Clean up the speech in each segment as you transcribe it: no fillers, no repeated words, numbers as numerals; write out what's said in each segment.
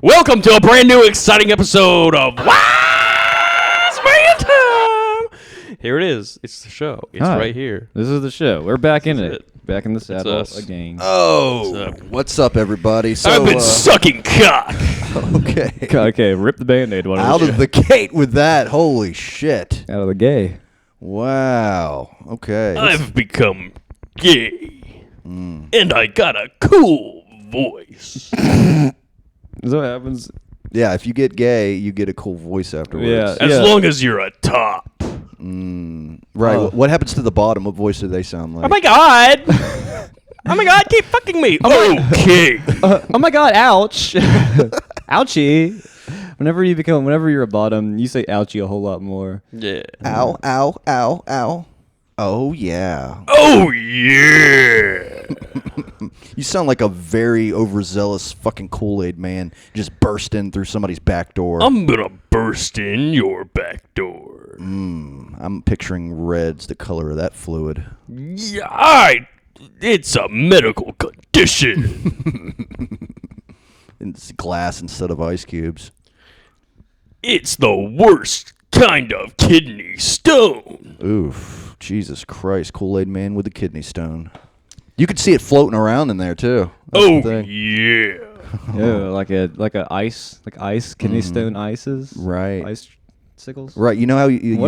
Welcome to a brand new exciting episode of Wise Man Time. Here it is. It's the show. It's Hi. right here. This is the show. We're back in This is it. Back in the saddle us. again. Oh, what's up, everybody? So, I've been sucking cock. okay, Okay, rip the Band-Aid. Why don't out you? of the gate with that. Holy shit! Out of the gay. Wow. Okay. I've become gay. And I got a cool voice. Is that what happens? Yeah, if you get gay, you get a cool voice afterwards. Yeah. As long as you're a top. Right. Oh. What happens to the bottom? What voice do they sound like? Oh my god. Oh my god, keep fucking me. Okay. Oh my god, ouch. Ouchie. Whenever you're a bottom, you say ouchie a whole lot more. Yeah. Ow! Ow! Ow! Ow! Oh yeah. Oh yeah. You sound like a very overzealous fucking Kool-Aid man just burst in through somebody's back door. I'm gonna burst in your back door. I'm picturing red's the color of that fluid. Yeah, it's a medical condition. It's glass instead of ice cubes. It's the worst kind of kidney stone. Oof. Jesus Christ. Kool-Aid man with a kidney stone. You could see it floating around in there, too. That's the Oh thing. yeah. Yeah, like a ice kidney stone ices. Right. Ice sickles. Right. You know how you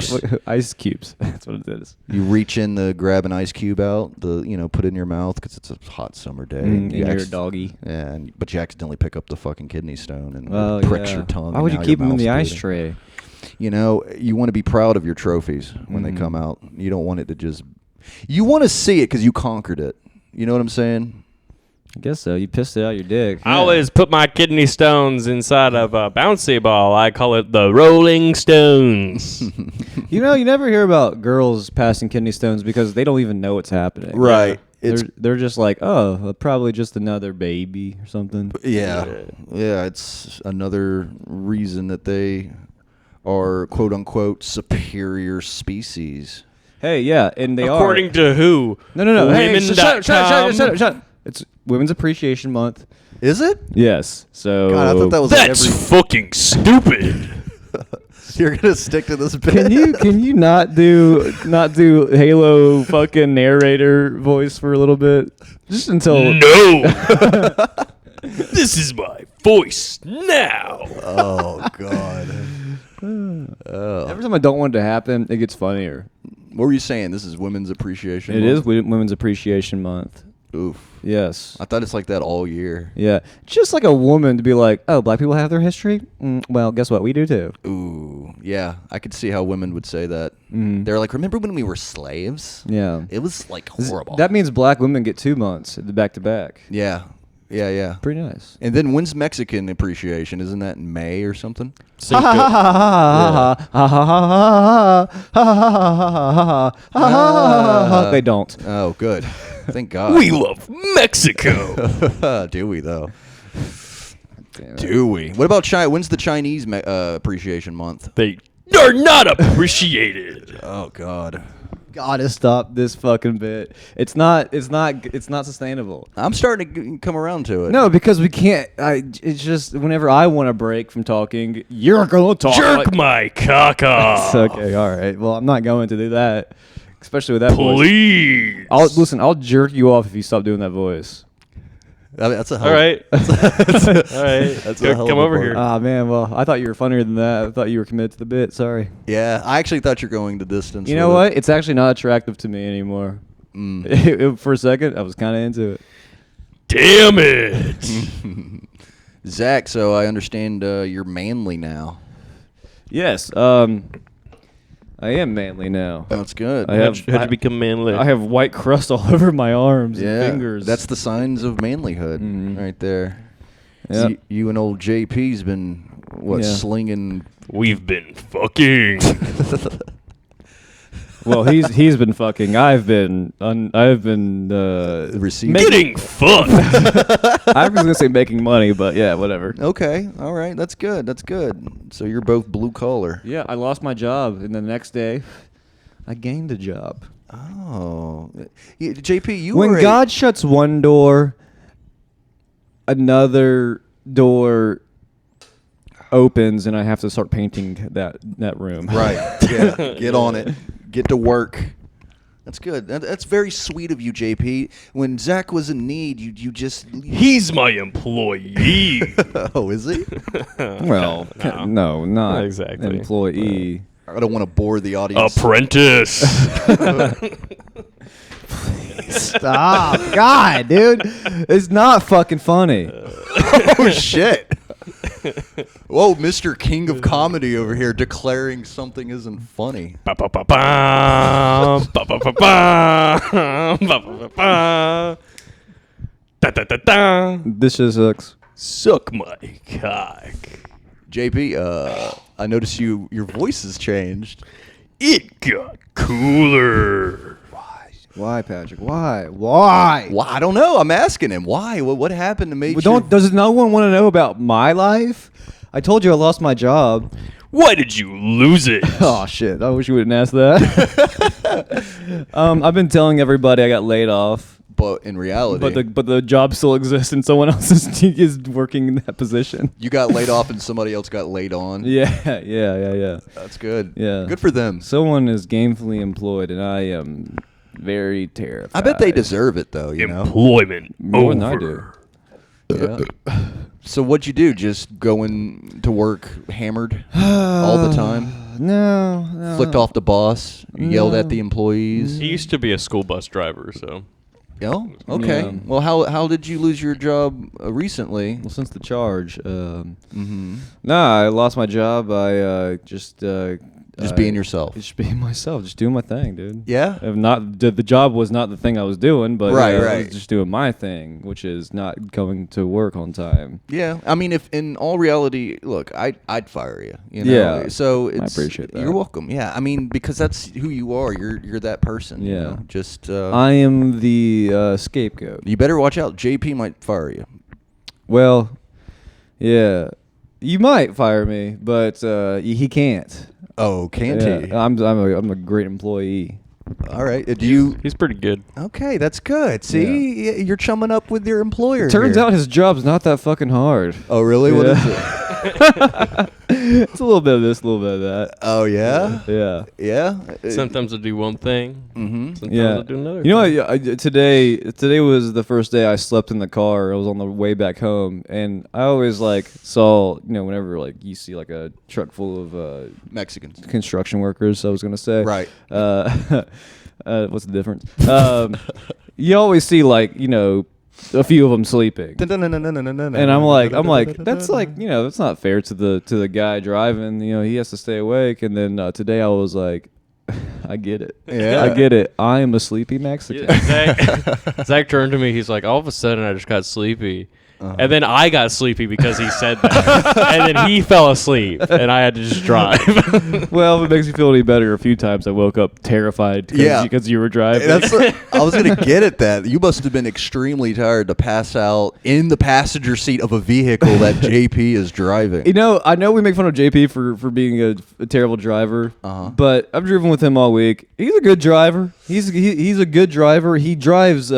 ice cubes? That's what it is. you reach in to grab an ice cube out, put it in your mouth because it's a hot summer day. And You you're a acc- doggy. Yeah, but you accidentally pick up the fucking kidney stone and Oh, it pricks yeah. your tongue. Why and would you now keep your them in the mouth's ice bleeding. tray? You know, you want to be proud of your trophies when they come out. You don't want it to just... You want to see it because you conquered it. You know what I'm saying? I guess so. You pissed it out your dick. I always put my kidney stones inside of a bouncy ball. I call it the Rolling Stones. You know, you never hear about girls passing kidney stones because they don't even know what's happening. Right. It's They're just like, oh, probably just another baby or something. yeah. It's another reason that they are quote unquote superior species. Hey, yeah, and they According to who? are. No. Hey, Women.com. shut up. It's Women's Appreciation Month. Is it? Yes. So God, I thought that was like That's fucking stupid. You're gonna stick to this bit. Can you not do Halo fucking narrator voice for a little bit? Just until No. This is my voice now. Oh God. every time I don't want it to happen, it gets funnier. What were you saying? This is Women's Appreciation It Month? is Women's Appreciation Month. Oof. Yes. I thought it's like that all year. Yeah. Just like a woman to be like, oh, black people have their history? Well, guess what? We do too. Ooh. Yeah. I could see how women would say that. They're like, remember when we were slaves? Yeah. It was like horrible. That means black women get 2 months back to back. Yeah. Yeah. Pretty nice. And then when's Mexican appreciation? Isn't that in May or something? They don't. Oh, good. Thank God. We love Mexico. Do we though? Do we? What about China? When's the Chinese appreciation month? They are not appreciated. Oh God. Gotta stop this fucking bit. It's not sustainable. I'm starting to come around to it. No, because we can't. It's just whenever I want to break from talking, you're gonna talk. Jerk my cock off. Okay, all right. Well, I'm not going to do that, especially with that voice. Please. I'll jerk you off if you stop doing that voice. I mean, that's a hell All of- right. All right. That's a hell Come of a over bar. here. Ah, man. Well, I thought you were funnier than that. I thought you were committed to the bit. Sorry. Yeah, I actually thought you're going the distance. You know with what? It's actually not attractive to me anymore. For a second, I was kind of into it. Damn it. Zach, so I understand you're manly now. Yes. I am manly now. That's good. How'd you become manly? I have white crust all over my arms yeah, and fingers. that's the signs of manlyhood right there. Yeah. So you and old JP's been Yeah. slinging. We've been fucking. Well, he's been fucking. I've been Receiving. Getting fucked. I was gonna say making money, but yeah, whatever. Okay, all right, that's good. That's good. So you're both blue collar. Yeah, I lost my job, and the next day, I gained a job. Oh, yeah, JP, you When were God shuts one door, another door opens and I have to start painting that room. Right. Yeah. Get on it. Get to work. That's good. That's very sweet of you, JP. When Zach was in need, you just. He's my employee. Oh, is he? Well, no, not Not exactly. employee. I don't want to bore the audience. Apprentice. Stop, God, dude, it's not fucking funny. Oh shit. Whoa, Mr. King of Comedy over here declaring something isn't funny. Ba-ba-ba-bum. Ba-ba-ba-bum. Ba-ba-ba-bum. Da-da-da-da. This just sucks. Suck my cock. JP, I noticed your voice has changed. It got cooler. Why, Patrick? Why? Why? Well, I don't know. I'm asking him why. What happened to make you? Does no one want to know about my life? I told you I lost my job. Why did you lose it? Oh shit! I wish you wouldn't ask that. I've been telling everybody I got laid off, But in reality, but the job still exists, and someone else is working in that position. you got laid off and somebody else got laid on. Yeah. That's good. Yeah. Good for them. Someone is gainfully employed, and I am very terrified. I bet they deserve it though. You know. Employment More than over. I do. Yeah. So what'd you do? Just going to work hammered all the time? No. Flicked off the boss? Yelled at the employees? He used to be a school bus driver, so. Oh, okay. Yeah. Well, how did you lose your job recently? Well, since the charge, I lost my job. I just being yourself. Just being myself, just doing my thing, dude. Yeah? If not the job was not the thing I was doing, but Right, I right. was just doing my thing, which is not going to work on time. Yeah. I mean, if in all reality, look, I'd fire you. You know? Yeah. So it's, appreciate that. You're welcome. Yeah. I mean, because that's who you are. You're that person. You Yeah. know? Just I am the scapegoat. you better watch out. JP might fire you. Well, yeah, you might fire me, but he can't. Oh, can't Yeah, he? I'm a great employee. All right. Do you? He's pretty good. Okay, that's good. See, you're chumming up with your employer. Turns here. out his job's not that fucking hard. Oh, really? What Yeah. is it? It's a little bit of this, a little bit of that. Oh, yeah. Yeah. Yeah. Sometimes I do one thing. Mm-hmm. Sometimes Yeah. I do another. You know, thing. today was the first day I slept in the car. I was on the way back home, and I always saw, whenever you see like a truck full of Mexicans. construction workers. I was gonna say. Right. What's the difference? You always see a few of them sleeping. And I'm like, that's that's not fair to the guy driving. He has to stay awake. And then today I was like, I get it. Yeah. I get it. I am a sleepy Mexican. Yeah, Zach turned to me. He's like, all of a sudden, I just got sleepy. And then I got sleepy because he said that. And then he fell asleep, and I had to just drive. Well, if it makes you feel any better, a few times I woke up terrified because you were driving. I was gonna get at that. You must have been extremely tired to pass out in the passenger seat of a vehicle that JP is driving. I know we make fun of JP for being a terrible driver, but I've driven with him all week. He's a good driver. He's a good driver. He drives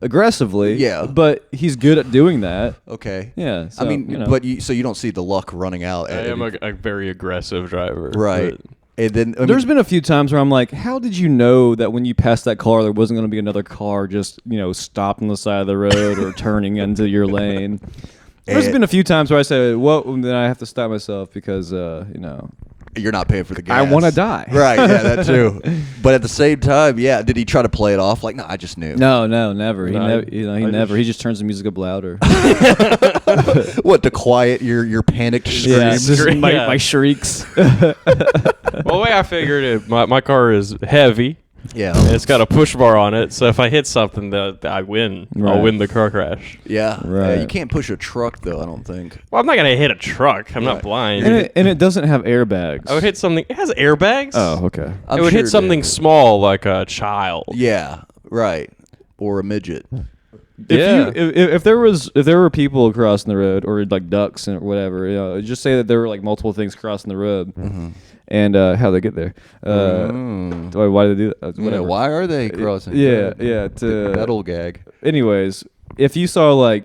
aggressively, Yeah. but he's good at doing that. Okay. Yeah, so, I mean, but you don't see the luck running out. I am a very aggressive driver. right. but- And then There's been a few times where I'm like, how did you know that when you passed that car, there wasn't going to be another car just, stopped on the side of the road or turning into your lane? There's been a few times where I say, well, then I have to stop myself because, you're not paying for the gas. I want to die. Right. Yeah, that too. But at the same time, yeah, did he try to play it off? Like, no, I just knew. No, never. He No, never. He I never. just- He just turns the music up louder. What, to quiet your panicked screams? just Scream. my, Yeah. my shrieks. Well, the way I figured it, my car is heavy. Yeah. And it's got a push bar on it, so if I hit something, that I win. I'll Right. win the car crash. Yeah. Right. You can't push a truck, though, I don't think. Well, I'm not gonna hit a truck. I'm not blind. and it doesn't have airbags. I would hit something. It has airbags. Oh, okay. I'm it would sure hit something did. small like a child. Yeah. Right. Or a midget. If there were people crossing the road or like ducks or whatever, just say that there were like multiple things crossing the road, and how they get there. Why do they do that? Yeah, Whatever. why are they crossing? Yeah. That old gag. Anyways, if you saw like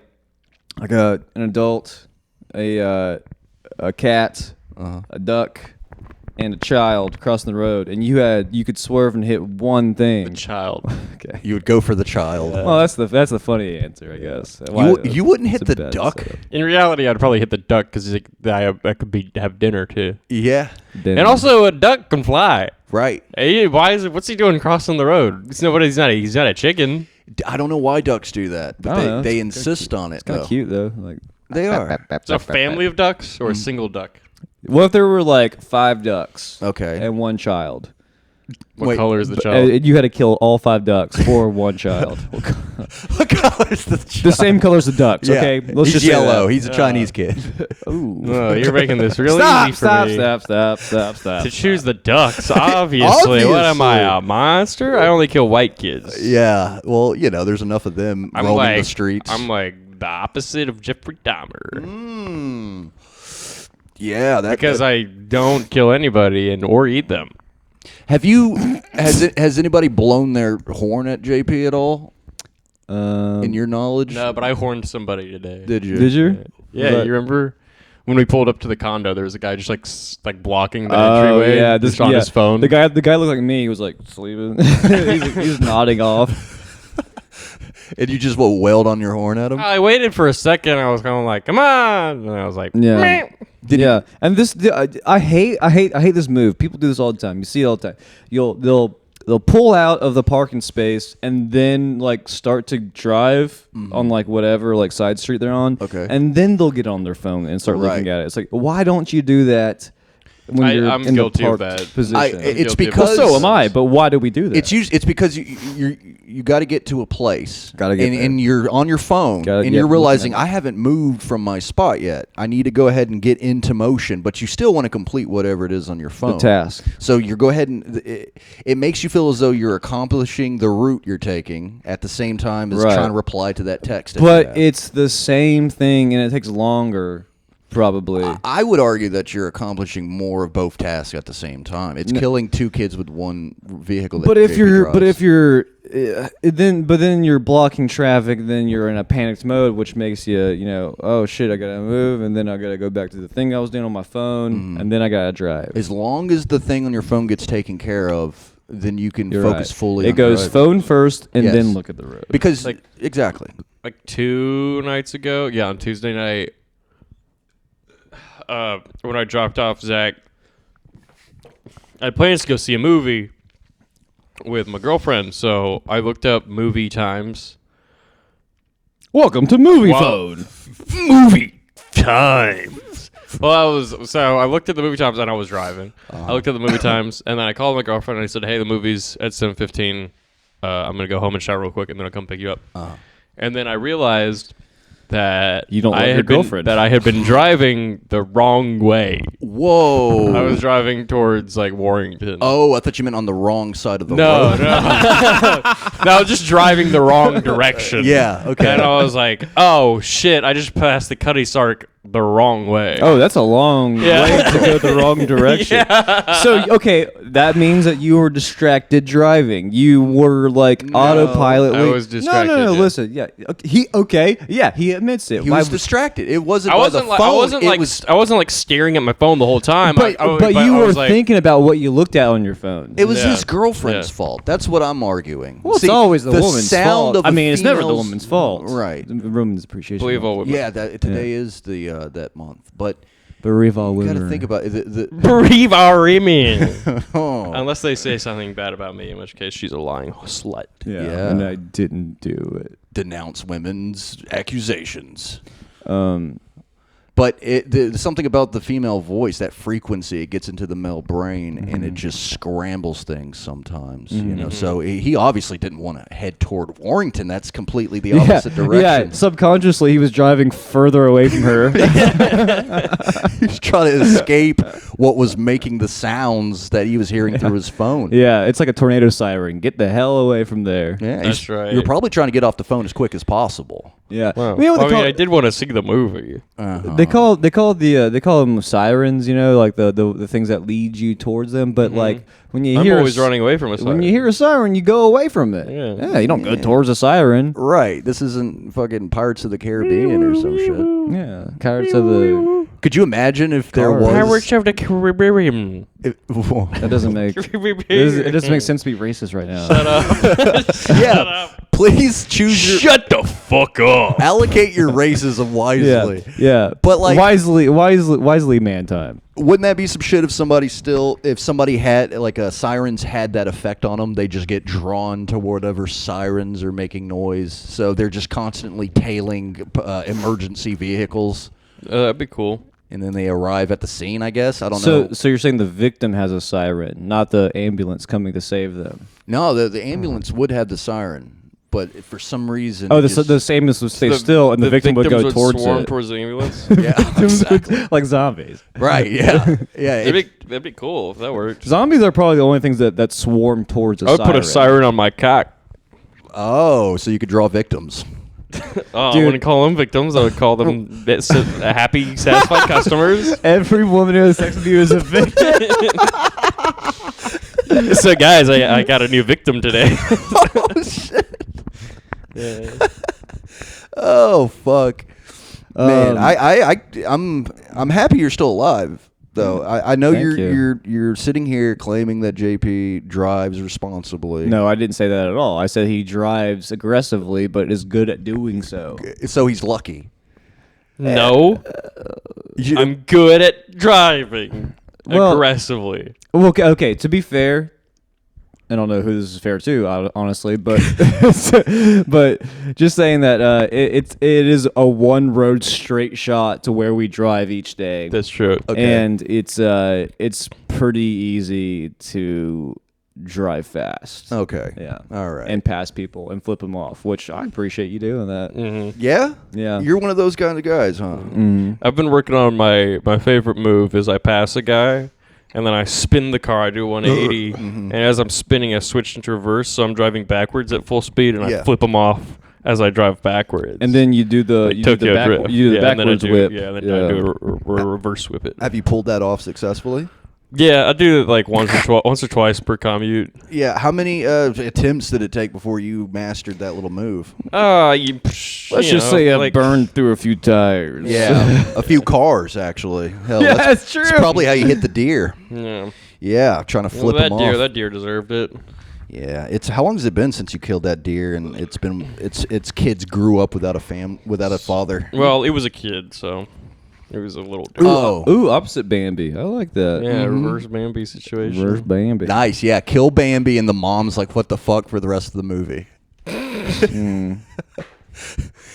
an adult, a a cat, a duck, and a child crossing the road, and you could swerve and hit one thing. Child. Okay. You would go for the child. Well, that's the funny answer, I guess. You wouldn't hit it's a the bad duck? setup. In reality, I'd probably hit the duck because I could have dinner too. Yeah. Then- And also, a duck can fly. Right. Hey, what's he doing crossing the road? He's not a chicken. I don't know why ducks do that, I but don't know. they It's insist on it, Kind though. of cute though. Like, They are. It's a family of ducks or a single duck? what if there were like 5 ducks? Okay. And 1 child. What Wait, color is the And child? you had to kill all 5 ducks for 1 child. What color is the child? The same color as the ducks. Yeah. Okay, let's He's just say yellow. that. He's a Chinese kid. Ooh. Oh, you're making this really Stop! easy for me. Stop! To choose the ducks, obviously. What am I, a monster? I only kill white kids. Yeah. Well, there's enough of them roaming the streets. I'm like the opposite of Jeffrey Dahmer. Mm. Yeah, Because I don't kill anybody or eat them. Has anybody blown their horn at JP at all? In your knowledge? No, but I horned somebody today. Did you? Did you? Yeah, you remember when we pulled up to the condo? There was a guy just like blocking the Oh entryway. yeah, just on his phone. The guy looked like me. He was like sleeping. he was nodding off. And you just wailed on your horn at him? I waited for a second. I was kind of like, "Come on!" And I was like, Yeah. "Meh." And this I hate this move. People do this all the time. You see it all the time. They'll pull out of the parking space and then like start to drive on like whatever like side street they're on. Okay. And then they'll get on their phone and start looking at it. It's like, why don't you do that when you're I'm in guilty the of parked that. position? It's guilty of because well, so am I. But why do we do that? It's because you got to get to a place. Gotta get there. and you're on your phone and you're realizing I haven't moved from my spot yet. I need to go ahead and get into motion, but you still want to complete whatever it is on your phone. the task. So you go ahead and it makes you feel as though you're accomplishing the route you're taking at the same time as Right. trying to reply to that text. that you But have. it's the same thing, and it takes longer, probably. I would argue that you're accomplishing more of both tasks at the same time. It's killing 2 kids with one vehicle. That But if JP you're, drives. then you're blocking traffic. Then you're in a panicked mode, which makes you, oh shit, I gotta move, and then I gotta go back to the thing I was doing on my phone, and then I gotta drive. As long as the thing on your phone gets taken care of, then you can You're focus right. fully. It on goes driving. phone first, and Yes. then look at the road. Because exactly. Like 2 nights ago, on Tuesday night, when I dropped off Zach, I had plans to go see a movie with my girlfriend, so I looked up movie times. Welcome to Movie Wow. Phone. Movie times. Well, I looked at the movie times and I was driving. I looked at the movie times and then I called my girlfriend and I said, "Hey, the movie's at 7:15. I'm gonna go home and shower real quick and then I'll come pick you up." And then I realized that You don't love your girlfriend. that I had been driving the wrong way. Whoa. I was driving towards like Warrington. Oh, I thought you meant on the wrong side of the No, road. no. No, I was just driving the wrong direction. Yeah, okay. And I was like, "Oh shit! I just passed the Cuddy Sark the wrong way." Oh, that's a long Yeah. way to go the wrong direction. So, okay, that means that you were distracted driving. You were like autopilot. I was distracted, No. yeah. Listen, he admits it. He Why was would- distracted. It wasn't I by wasn't the like phone. I wasn't like staring at my phone the whole time. But you I were was like, thinking about what you looked at on your phone. It was Yeah. his girlfriend's Yeah. fault. That's what I'm arguing. Well, it's always the woman's sound fault. Of I a mean, it's never the female's- woman's fault. Right. The Women's Appreciation believe all Month. women. Yeah, today is the that month. But Bereave all you women. got to think about it. Bereave our women. Oh. Unless they say something bad about me, in which case she's a lying slut. Yeah. And I didn't do it. Denounce women's accusations. Um, But something about the female voice, that frequency, it gets into the male brain and it just scrambles things sometimes. You know, so he obviously didn't want to head toward Warrington. That's completely the opposite direction. Yeah, subconsciously he was driving further away from her. He was trying to escape what was making the sounds that he was hearing through his phone. Yeah, it's like a tornado siren. Get the hell away from there. Yeah, That's right. You're probably trying to get off the phone as quick as possible. Yeah. Wow. You know what I they call- mean, I did want to see the movie. They call them sirens, like the things that lead you towards them. But like when you I'm hear always running away from a siren. when you hear a siren, you go away from it. Yeah. You don't go towards a siren. Right. This isn't fucking Pirates of the Caribbean or some shit. Yeah, Pirates of the Could you imagine if there Cars. was? Pirates of the Caribbean. That doesn't make it doesn't make sense to be racist right now. Shut up. Shut up. Please choose your. Shut the fuck up. Allocate your racism wisely. Yeah. But, like- wisely, man time. Wouldn't that be some shit if somebody had like sirens had that effect on them? They just get drawn to whatever sirens are making noise, so they're just constantly tailing emergency vehicles, That'd be cool. and then they arrive at the scene. I guess I don't know. So you're saying the victim has a siren, not the ambulance coming to save them? No, the ambulance would have the siren, but for some reason, Oh, it the just- ambulance would stay still, and the victim would go victims towards swarm it. towards the ambulance. yeah, exactly. Like zombies. Right? Yeah, yeah. That'd be cool if that worked. Zombies are probably the only things that swarm towards a I would siren. put a siren on my cock. Oh, so you could draw victims. Oh, I Dude. wouldn't call them victims. I would call them happy, satisfied customers. Every woman who has sex with you is a victim. So, guys, I got a new victim today. Oh shit. Oh fuck. Man, I'm happy you're still alive. Though I know Thank you're sitting here claiming that JP drives responsibly. No, I didn't say that at all. I said he drives aggressively, but is good at doing so. So he's lucky. No, You- I'm good at driving Well- aggressively. Well, okay. To be fair, I don't know who this is fair to, honestly, but but just saying that it is a one road straight shot to where we drive each day. That's true. Okay. And it's pretty easy to drive fast. Okay. Yeah. All right. And pass people and flip them off, which I appreciate you doing that. Yeah? Yeah. You're one of those kind of guys, huh? I've been working on my favorite move is I pass a guy, and then I spin the car. I do 180, and as I'm spinning, I switch into reverse, so I'm driving backwards at full speed, and Yeah. I flip them off as I drive backwards. And then you do the Tokyo Drift. you do the Yeah, and then I backwards do- whip. Yeah, and then I do a reverse whip it. Have you pulled that off successfully? Yeah, I do it like once or twice per commute. Yeah. How many attempts did it take before you mastered that little move? Let's just say I burned through a few tires. Yeah. A few cars, actually. Hell, Yeah, that's true. That's probably how you hit the deer. Yeah. Yeah, trying to flip them off. That deer deserved it. Yeah, it's how long has it been since you killed that deer? And its kids grew up without a father. Well, it was a kid, so it was a little. Oh, Ooh, opposite Bambi. I like that. Yeah, reverse Bambi situation. Reverse Bambi. nice. Yeah, kill Bambi, and the mom's like, "What the fuck?" for the rest of the movie.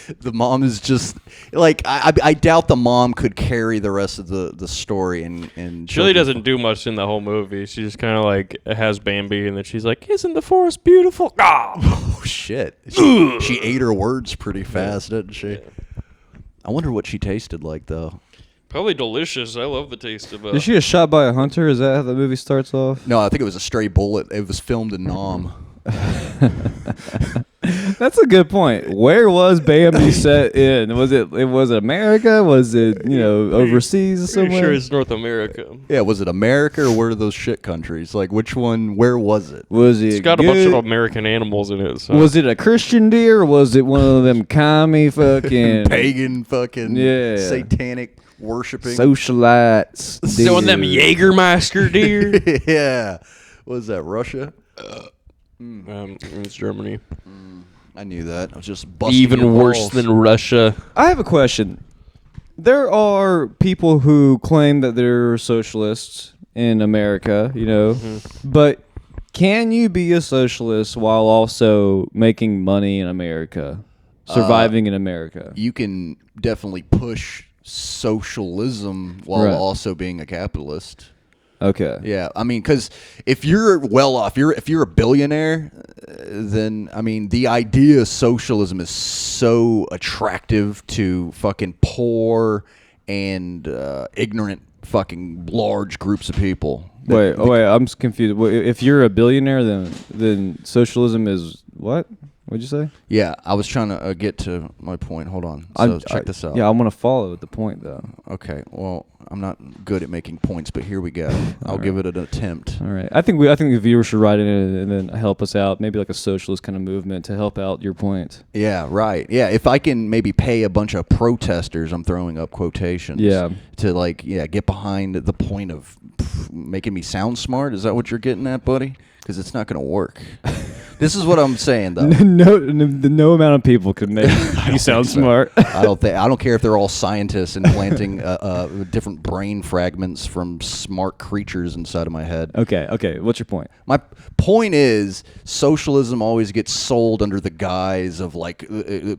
The mom is just like I doubt the mom could carry the rest of the story and She really doesn't do much in the whole movie. She just kind of like has Bambi, and then she's like, "Isn't the forest beautiful?" Ah! Oh shit! She ate her words pretty fast, didn't she? Yeah. I wonder what she tasted like though. Probably delicious. I love the taste of Is she get shot by a hunter? Is that how the movie starts off? No, I think it was a stray bullet. It was filmed in Nam. That's a good point. Where was Bambi set in? Was it America? Was it overseas Pretty somewhere? sure it's North America. Yeah, was it America or where are those shit countries? Like which one? Where was it? Was it? It's got a bunch of American animals in it. So. Was it a Christian deer or was it one of them commie fucking Pagan fucking Yeah. satanic worshiping. socialites? So on them deer? Jägermeister deer. Yeah. What was that, Russia? It's Germany. I knew that. I was just busting Even your worse balls. than Russia. I have a question. There are people who claim that they're socialists in America, but can you be a socialist while also making money in America, surviving in America? You can definitely push socialism while Right. also being a capitalist. Okay. Yeah, I mean, because if you're well off, if you're a billionaire, then I mean, the idea of socialism is so attractive to fucking poor and ignorant fucking large groups of people. Wait, I'm confused. If you're a billionaire, then socialism is what? What'd you say? Yeah, I was trying to get to my point. Hold on. So check this out. Yeah, I want to follow the point though. Okay. Well, I'm not good at making points, but here we go. I'll give it an attempt. All right. I think the viewers should write in and then help us out. Maybe like a socialist kind of movement to help out your point. Yeah. Right. Yeah. If I can maybe pay a bunch of protesters, I'm throwing up quotations. Yeah. To get behind the point of making me sound smart. Is that what you're getting at, buddy? Because it's not going to work. This is what I'm saying, though. No amount of people could make you sound smart. I don't care if they're all scientists implanting different brain fragments from smart creatures inside of my head. Okay. What's your point? My point is, socialism always gets sold under the guise of like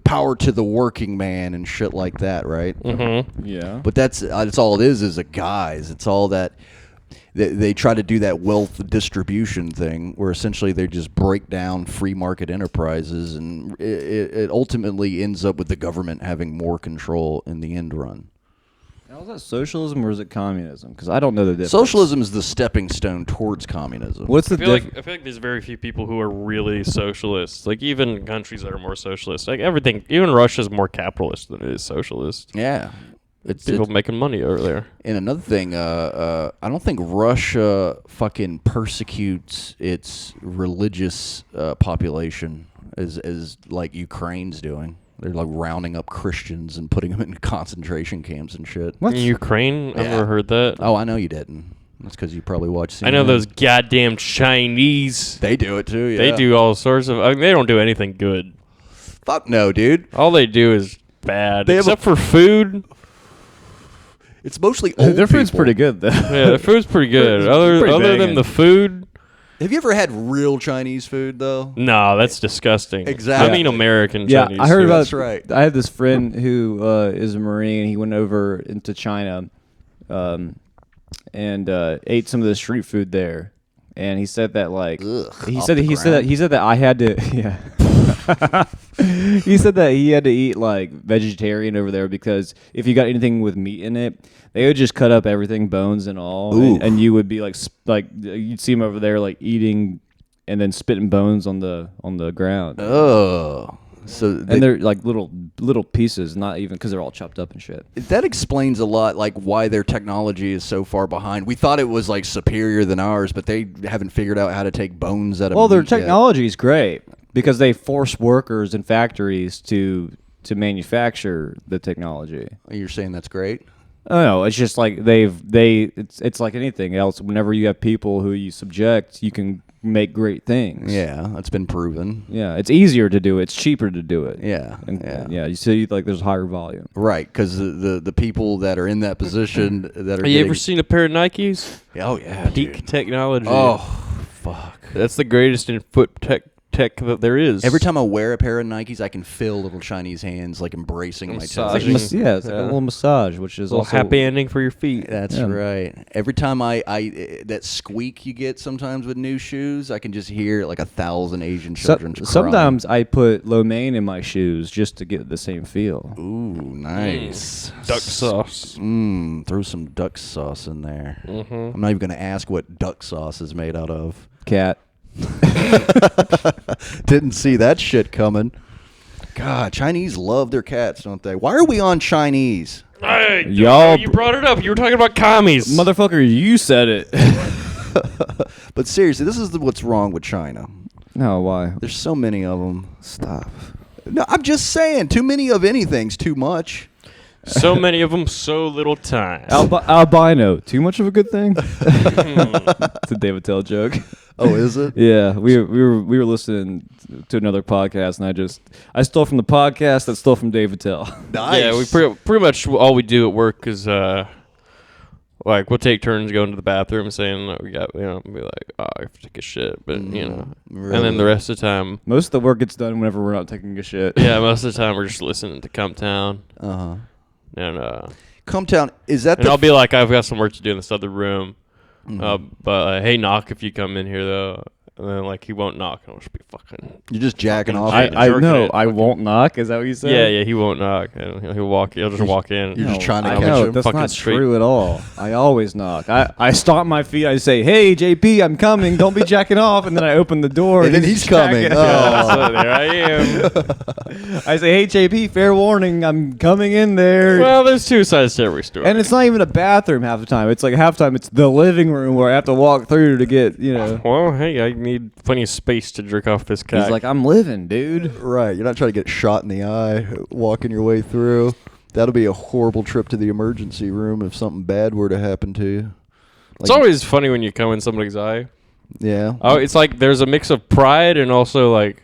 power to the working man and shit like that, right? Mm-hmm. Yeah. But that's all it is a guise. It's all that. They try to do that wealth distribution thing where essentially they just break down free market enterprises, and it ultimately ends up with the government having more control in the end run. Now, is that socialism or is it communism? Because I don't know the difference. Socialism is the stepping stone towards communism. What's the I feel difference? like there's very few people who are really socialists. Like even countries that are more socialist, like everything, even Russia's more capitalist than it is socialist. Yeah. It's People making money over there. And another thing, I don't think Russia fucking persecutes its religious population as like Ukraine's doing. They're like rounding up Christians and putting them in concentration camps and shit. What? In Ukraine? I've never heard that. Oh, I know you didn't. That's because you probably watch CNN. I know those goddamn Chinese. They do it too, yeah. They do all sorts of... I mean, they don't do anything good. Fuck no, dude. All they do is bad. Except for food. It's mostly old Their food's people. pretty good, though. Yeah, the food's pretty good. Pretty Other than banging. the food... Have you ever had real Chinese food, though? No, that's disgusing. Exactly. I mean American Yeah, Chinese I heard food. about. That's right. I had this friend who is a Marine. He went over into China, and ate some of the street food there. And he said that he said that I had to he said that he had to eat like vegetarian over there because if you got anything with meat in it, they would just cut up everything, bones and all, and you would be like you'd see him over there like eating and then spitting bones on the ground. Oh. And they're like little pieces, not even because they're all chopped up and shit. That explains a lot, like why their technology is so far behind. We thought it was like superior than ours, but they haven't figured out how to take bones out of. Well, their meat yet. technology is great because they force workers in factories to manufacture the technology. You're saying that's great? Oh no, it's just like it's like anything else. Whenever you have people who you subject, you can make great things. Yeah, that's been proven. Yeah, it's easier to do it. It's cheaper to do it. Yeah, You see, like there's higher volume. Right, because the people that are in that position that are. Have you ever seen a pair of Nikes? Oh yeah, Peak dude. technology. Oh, fuck. That's the greatest in foot tech that there is. Every time I wear a pair of Nikes, I can feel little Chinese hands like embracing my toes. Massaging. It's like a little massage, which is a little also happy ending for your feet. That's right. Every time I that squeak you get sometimes with new shoes, I can just hear like 1,000 Asian children crying. Sometimes I put lo mein in my shoes just to get the same feel. Ooh, nice. Duck sauce. Throw some duck sauce in there. Mm-hmm. I'm not even going to ask what duck sauce is made out of. Cat. Didn't see that shit coming. God, Chinese love their cats, don't they? Why are we on Chinese? Hey, Y'all- you brought it up. You were talking about commies. Motherfucker, you said it. But seriously, this is what's wrong with China. No, why? There's so many of them. Stop. No, I'm just saying, too many of anything's too much. So many of them, so little time. Albino, too much of a good thing? It's a David Tell joke. Oh, is it? Yeah, we were listening to another podcast, and I stole from the podcast that stole from David Tell. Nice. Yeah, we pretty much all we do at work is like we'll take turns going to the bathroom, saying that we got be like, oh, I have to take a shit, but really? and then the rest of the time, Most of the work gets done whenever we're not taking a shit. yeah, most of the time we're just listening to Comptown, Uh-huh. and Cometown, is that and the... I'll be like, I've got some work to do in this other room, but hey, knock if you come in here though, and then like he won't knock, and I'll just be fucking. You're just jacking off. I jerking know. it, I fucking- won't knock. Is that what you said? Yeah, he won't knock, and he'll walk. He'll just walk in. You're just trying to I catch know, him. that's Fucking not straight. true at all. I always knock. I stomp my feet. I say, "Hey, JP, I'm coming. Don't be jacking off." And then I open the door, And then he's coming. jacking- Oh. So there I am. I say, "Hey, JP, fair warning. I'm coming in there." Well, there's two sides to every story. And it's not even a bathroom half the time. It's like half the time it's the living room where I have to walk through to get, well, hey, I need plenty of space to jerk off this cat. He's like, I'm living, dude. Right. You're not trying to get shot in the eye walking your way through. That'll be a horrible trip to the emergency room if something bad were to happen to you. it's always funny when you come in somebody's eye. Yeah. Oh, it's like there's a mix of pride and also like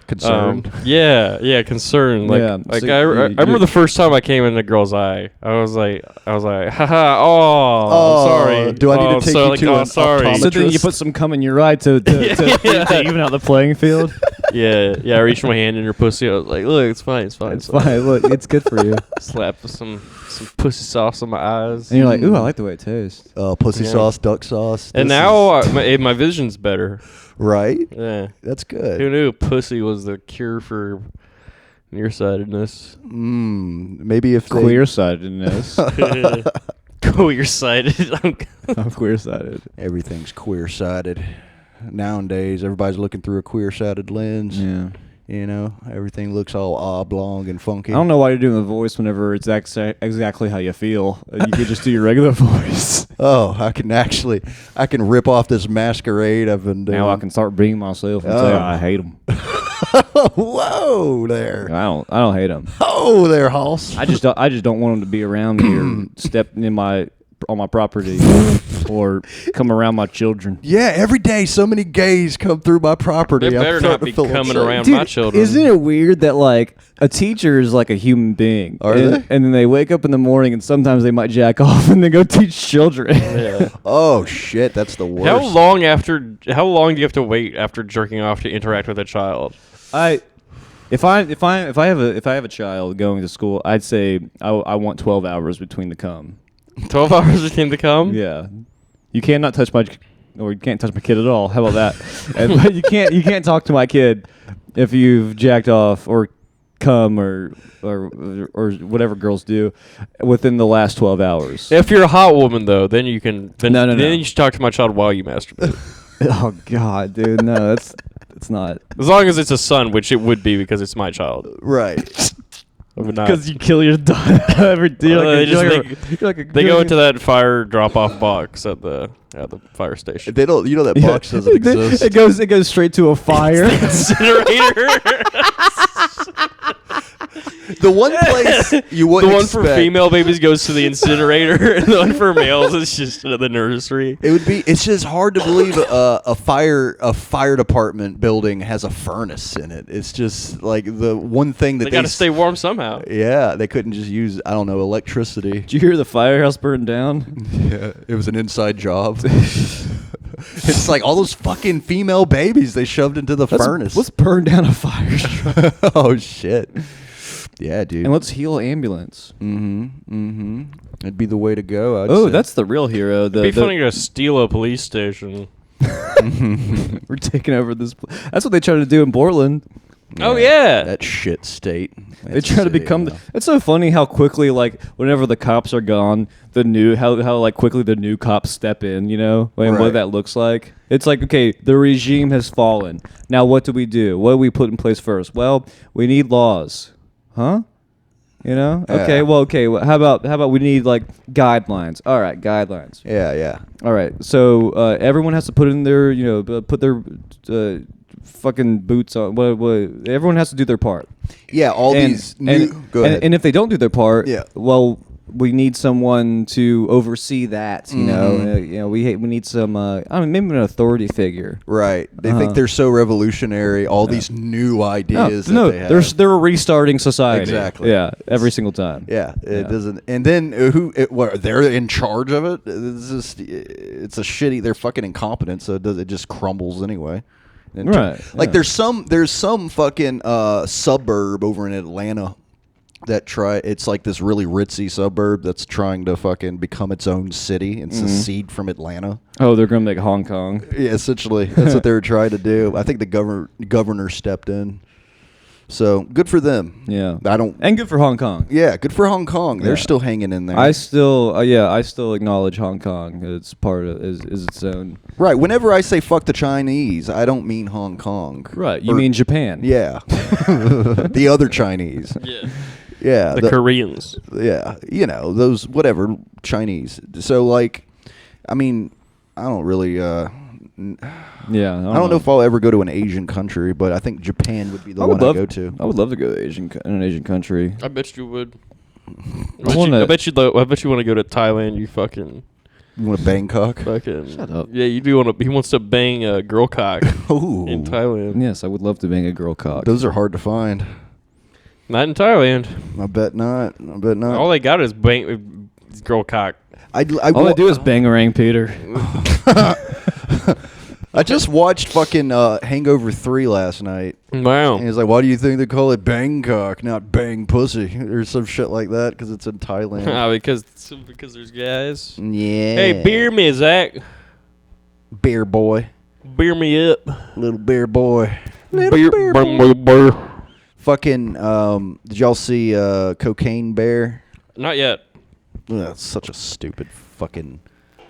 Concerned. concern. Like, Yeah, like so I you- remember the first time I came in a girl's eye. I was like, haha, Oh, I'm sorry. do I need to take you to an sorry. optometrist? So then you put some cum in your eye to even out the playing field. yeah, I reached my hand in your pussy. I was like, look, it's fine. It's fine. Look, it's good for you. Slap some pussy sauce on my eyes. And you're like, ooh, I like the way it tastes. Pussy Yeah. sauce, duck sauce. And This now is- my vision's better. right? Yeah. That's Who good. knew pussy was the cure for nearsightedness? Maybe if they, Queer-sidedness. Queer-sighted. I'm queer-sided. everything's queer-sided. Nowadays, everybody's looking through a queer-sided lens. Yeah. You know, everything looks all oblong and funky. I don't know why you're doing the voice whenever it's exactly how you feel. You could just do your regular voice. Oh, I can rip off this masquerade I've been doing. Now I can start being myself and say Oh. I hate them. Whoa there. I don't hate them. Oh there, Hoss. I just don't want them to be around me or step on my property or come around my children. Yeah, every day so many gays come through my property. They I'm better starting not to be feel coming upset. around Dude, my children. isn't it weird that like a teacher is like a human being? Are and, they? And then they wake up in the morning and sometimes they might jack off and then go teach children. Yeah. Oh shit, that's the worst. How long do you have to wait after jerking off to interact with a child? If I have a child going to school, I'd say I want 12 hours between the cum. 12 hours between the cum? Yeah, you can't touch my kid at all. How about that? But you can't talk to my kid if you've jacked off or cum or whatever girls do within the last 12 hours. If you're a hot woman, though, then you can. Then, No. Then you should talk to my child while you masturbate. Oh God, dude, no, it's not. As long as it's a son, which it would be because it's my child. Right. I would not. Because you kill your daughter every day. They go into that fire drop-off box at the fire station. They don't. You know that box doesn't exist. It goes straight to a fire. Incinerator. The one place you The wouldn't one for expect- female babies goes to the incinerator, and the one for males is just at the nursery. It would be. It's just hard to believe a fire department building has a furnace in it. It's just like the one thing that They got to stay warm somehow. Yeah, they couldn't just use electricity. Did you hear the firehouse burned down? Yeah, it was an inside job. It's like all those fucking female babies they shoved into the furnace. Let's burn down a fire truck. Oh shit. Yeah, dude. And let's heal ambulance. It'd be the way to go. I'd Oh, say. that's the real hero. It'd be funny to steal a police station. We're taking over this. That's what they try to do in Portland. Oh, yeah. That shit state. They try to become. It's so funny how quickly, like, whenever the cops are gone, how like quickly the new cops step in. You know, and Right. what that looks like. It's like, okay, the regime has fallen. Now, what do we do? What do we put in place first? Well, we need laws, huh? You know? Okay. Yeah. Well, okay. How about we need like guidelines? All right, guidelines. Yeah. All right. So everyone has to put in their, put their fucking boots on. What? Everyone has to do their part. Yeah, all these new. Go ahead. And if they don't do their part, Yeah. well, we need someone to oversee that. You Mm-hmm. know, we need some. maybe an authority figure. Right. They think they're so revolutionary. All these new ideas. No, that they have. they're restarting society. Exactly. Yeah, every single time. Yeah, it doesn't. And then they're in charge of it. It's a shitty. They're fucking incompetent. So it just crumbles anyway. Right. Like yeah. there's some fucking suburb over in Atlanta It's like this really ritzy suburb that's trying to fucking become its own city and secede from Atlanta. Oh, they're gonna make Hong Kong. Yeah, essentially, that's what they were trying to do. I think the governor stepped in. So good for them. Yeah, and good for Hong Kong. Yeah, good for Hong Kong. They're still hanging in there. I still acknowledge Hong Kong as part of is its own. Right. Whenever I say fuck the Chinese, I don't mean Hong Kong. Right. You mean Japan? Yeah. The other Chinese. Yeah. Yeah. The Koreans. Yeah. Those whatever Chinese. So like, I mean, I don't really. Yeah, I don't know if I'll ever go to an Asian country, but I think Japan would be the one I go to. I would love to go to an Asian country. I bet you would. I bet you want to go to Thailand. You fucking. You want to Bangkok? Shut up. Yeah, you do want to. He wants to bang a girl cock Ooh. in Thailand. Yes, I would love to bang a girl cock. Those are hard to find. Not in Thailand. I bet not. All they got is bang girl cock. All I do is bangarang Peter. I just watched fucking Hangover 3 last night. Wow. And he's like, why do you think they call it Bangkok, not Bang Pussy? Or some shit like that because it's in Thailand. because there's guys. Yeah. Hey, beer me, Zach. Beer boy. Beer me up. Little beer boy. Beer. Fucking, did y'all see Cocaine Bear? Not yet. That's such a stupid fucking...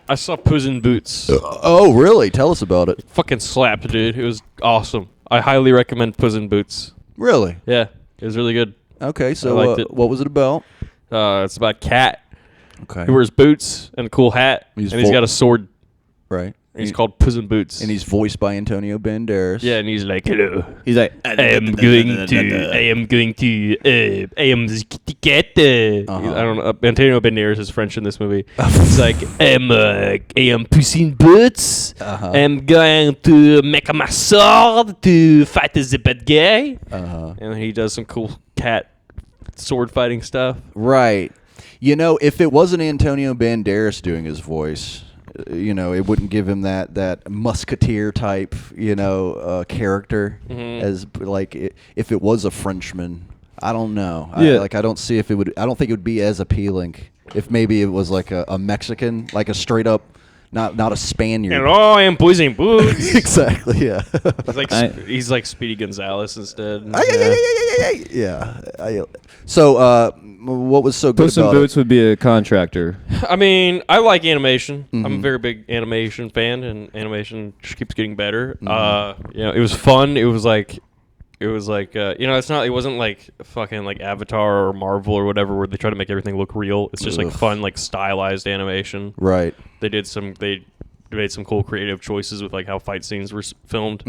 I saw Puss in Boots. Oh, really? Tell us about it. Fucking slapped, dude. It was awesome. I highly recommend Puss in Boots. Really? Yeah, it was really good. Okay, so I liked it. what was it about? It's about a cat Okay. who wears boots and a cool hat, He's and he's got a sword. Right. And he's called Puss in Boots. And he's voiced by Antonio Banderas. yeah, and he's like, hello. He's like, I am going to. I am the cat. I don't know. Antonio Banderas is French in this movie. He's like, I am Puss in Boots. I'm going to make my sword to fight the bad guy. And he does some cool cat sword fighting stuff. Right. If it wasn't Antonio Banderas doing his voice, it wouldn't give him that musketeer type, character as like if it was a Frenchman. I don't know. Yeah. I don't see if it would. I don't think it would be as appealing if maybe it was like a Mexican, like a straight up, not a Spaniard. Hello, I am Puss in Boots. Exactly. Yeah. He's like Speedy Gonzales instead. Yeah. So, what was so good Puss in about Boots would be a contractor. I mean, I like animation. I'm a very big animation fan, and animation just keeps getting better. It was fun. It was like, it wasn't like fucking like Avatar or Marvel or whatever where they try to make everything look real. It's just like fun, like stylized animation. Right. They made some cool creative choices with like how fight scenes were filmed.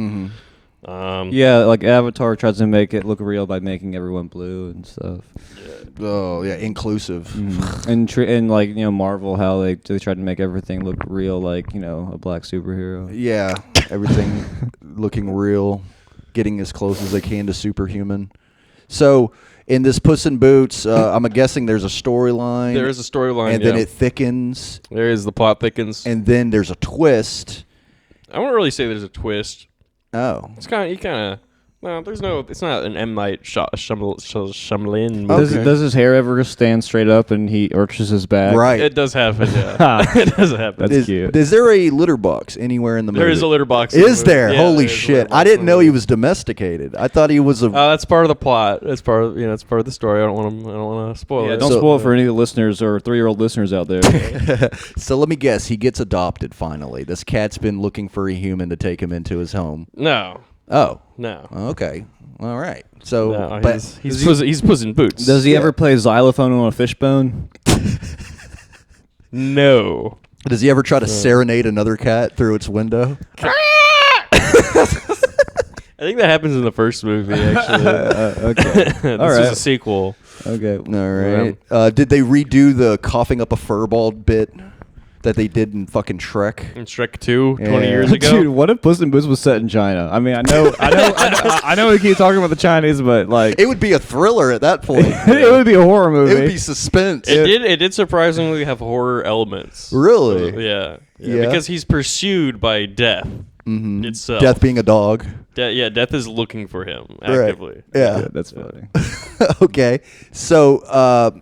Yeah, like Avatar tries to make it look real by making everyone blue and stuff. Oh yeah, inclusive. And like Marvel, how they tried to make everything look real, like a black superhero. Yeah, everything looking real, getting as close as they can to superhuman. So in this Puss in Boots, I'm guessing there's a storyline. There is a storyline, and then it thickens. The plot thickens, and then there's a twist. I won't really say there's a twist. Oh, it's it's not an M. Night Shyamalan movie. Does his hair ever stand straight up and he arches his back? Right. It does happen, yeah. It does happen. That's cute. Is there a litter box anywhere in the movie? There is a litter box. Is there? Yeah, holy shit. I didn't know he was domesticated. I thought he was a... that's part of the plot. That's part of it's part of the story. I don't want to spoil it. Don't spoil it for any of the listeners or 3-year-old listeners out there. So let me guess. He gets adopted finally. This cat's been looking for a human to take him into his home. No. Oh. No. Okay. All right. So, no, but he's Puss in Boots. Does he ever play xylophone on a fishbone? No. Does he ever try to serenade another cat through its window? I think that happens in the first movie, actually. Okay. This is a sequel. Okay. All right. Did they redo the coughing up a furball bit that they did in fucking Shrek? In Shrek 2, 20 years ago? Dude, what if Puss in Boots was set in China? I mean, I know we keep talking about the Chinese, but like... It would be a thriller at that point. It would be a horror movie. It would be suspense. It did surprisingly have horror elements. Really? Yeah. Because he's pursued by death itself. Death being a dog. Death is looking for him actively. Right. Yeah. That's funny. Okay, so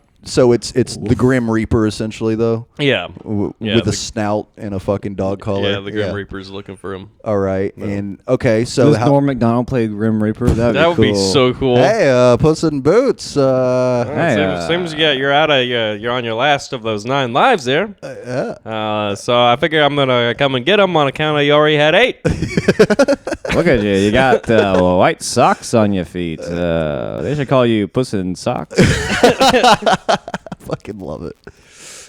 it's the Grim Reaper essentially, though. Yeah. With a snout and a fucking dog collar. Yeah, the Grim Reaper's looking for him. All right, and okay, so Does Norm Macdonald play Grim Reaper? That would be so cool. Hey, Puss in Boots. Seems you're out of you're on your last of those 9 lives there. So I figure I'm gonna come and get him on account of you already had 8. Look at you. You got white socks on your feet. They should call you Puss in Socks. Fucking love it.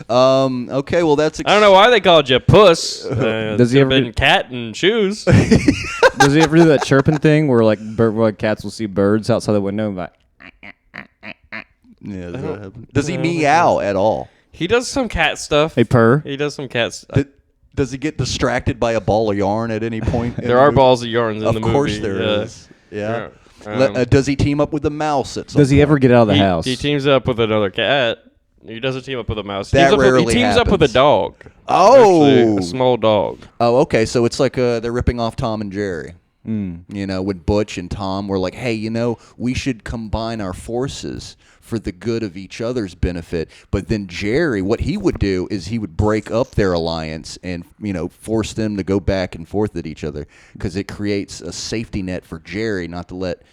Okay, well that's. I don't know why they called you Puss. Does he ever been cat and shoes? Does he ever do that chirping thing where like cats will see birds outside the window and like? Yeah, does that happen? Does he meow at all? He does some cat stuff. They purr. He does some cat stuff. Does he get distracted by a ball of yarn at any point? There are balls of yarns in the movie. Of course there is. Yeah. Does he team up with the mouse at some Does he point? ever get out of the house? He teams up with another cat. He doesn't team up with a mouse. That he rarely teams up with a happens. dog. Oh. Actually, a small dog. Oh, okay. So it's like they're ripping off Tom and Jerry. You know, when Butch and Tom were like, hey, we should combine our forces for the good of each other's benefit. But then Jerry, what he would do is he would break up their alliance and, force them to go back and forth at each other because it creates a safety net for Jerry not to let